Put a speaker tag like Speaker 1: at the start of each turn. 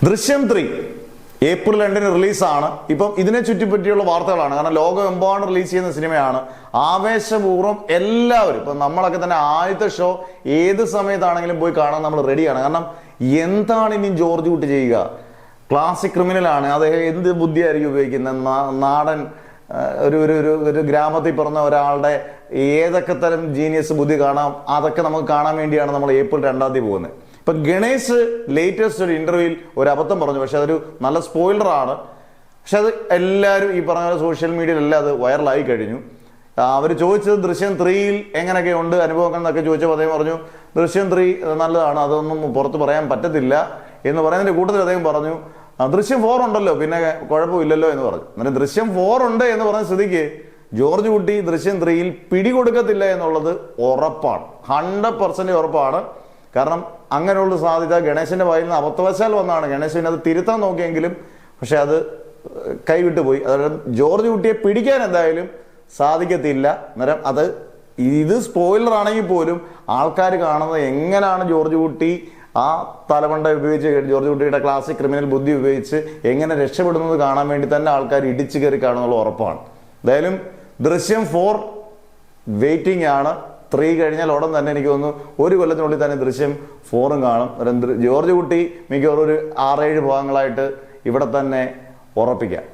Speaker 1: ദൃശ്യം 3 ഏപ്രിൽ 2 റിലീസാണ്. ഇപ്പം ഇതിനെ ചുറ്റിപ്പറ്റിയുള്ള വാർത്തകളാണ്. കാരണം ലോകമെമ്പാടും റിലീസ് ചെയ്യുന്ന സിനിമയാണ്. ആവേശപൂർവ്വം എല്ലാവരും, ഇപ്പം നമ്മളൊക്കെ തന്നെ ആദ്യത്തെ ഷോ ഏത് സമയത്താണെങ്കിലും പോയി കാണാൻ നമ്മൾ റെഡിയാണ്. കാരണം എന്താണ് ഇനി ജോർജ് കുട്ടി ചെയ്യുക? ക്ലാസിക് ക്രിമിനലാണ്. അദ്ദേഹം എന്ത് ബുദ്ധിയായിരിക്കും ഉപയോഗിക്കുന്നത്? നാടൻ ഒരു ഒരു ഒരു ഗ്രാമത്തിൽ പിറന്ന ഒരാളുടെ ഏതൊക്കെ തരം ജീനിയസ് ബുദ്ധി കാണാം, അതൊക്കെ നമുക്ക് കാണാൻ വേണ്ടിയാണ് നമ്മൾ ഏപ്രിൽ 2 പോകുന്നത്. ഇപ്പൊ ഗണേഷ് ലേറ്റസ്റ്റ് ഒരു ഇന്റർവ്യൂവിൽ ഒരു അബദ്ധം പറഞ്ഞു. പക്ഷെ അതൊരു നല്ല സ്പോയിലറാണ്. പക്ഷെ അത് എല്ലാവരും ഈ പറഞ്ഞ സോഷ്യൽ മീഡിയയിലെല്ലാം അത് വൈറലായി കഴിഞ്ഞു. അവർ ചോദിച്ചത് ദൃശ്യം 3യിൽ എങ്ങനെയൊക്കെ ഉണ്ട് അനുഭവങ്ങൾ എന്നൊക്കെ ചോദിച്ചപ്പോൾ അദ്ദേഹം പറഞ്ഞു ദൃശ്യം 3 നല്ലതാണ്, അതൊന്നും പുറത്ത് പറയാൻ പറ്റത്തില്ല എന്ന് പറയുന്നതിന്റെ കൂട്ടത്തിൽ അദ്ദേഹം പറഞ്ഞു ദൃശ്യം 4 ഉണ്ടല്ലോ, പിന്നെ കുഴപ്പമില്ലല്ലോ എന്ന് പറഞ്ഞു. എന്നിട്ട് ദൃശ്യം 4 ഉണ്ട് എന്ന് പറഞ്ഞ സ്ഥിതിക്ക് ജോർജ് കുട്ടി ദൃശ്യം 3യിൽ പിടികൊടുക്കത്തില്ല എന്നുള്ളത് ഉറപ്പാണ്, 100% ഉറപ്പാണ്. കാരണം അങ്ങനെയുള്ള സാധ്യത ഗണേശന്റെ വായിൽ നിന്ന് അബദ്ധവശാൽ വന്നതാണ്. ഗണേശൻ അത് തിരുത്താൻ നോക്കിയെങ്കിലും പക്ഷെ അത് കൈവിട്ടു പോയി. അതായത് ജോർജ് കുട്ടിയെ പിടിക്കാൻ എന്തായാലും സാധിക്കത്തില്ല. അന്നേരം അത് ഇത് സ്പോയിലർ ആണെങ്കിൽ പോലും ആൾക്കാർ കാണുന്നത് എങ്ങനെയാണ് ജോർജ് കുട്ടി ആ തലമണ്ട ഉപയോഗിച്ച്, ജോർജ് കുട്ടിയുടെ ക്ലാസിക് ക്രിമിനൽ ബുദ്ധി ഉപയോഗിച്ച് എങ്ങനെ രക്ഷപ്പെടുന്നത് കാണാൻ വേണ്ടി തന്നെ ആൾക്കാർ ഇടിച്ചു കയറി കാണുന്നുള്ള ഉറപ്പാണ്. എന്തായാലും ദൃശ്യം 4 വെയിറ്റിംഗ് ആണ്. 3 കഴിഞ്ഞാൽ ഉടൻ തന്നെ എനിക്ക് തോന്നുന്നു ഒരു കൊല്ലത്തിനുള്ളിൽ തന്നെ ദൃശ്യം 4 കാണും. ജോർജ് കുട്ടി മിക്കവാറും ഒരു 6-7 ഭാഗങ്ങളായിട്ട് ഇവിടെ തന്നെ ഉറപ്പിക്കാം.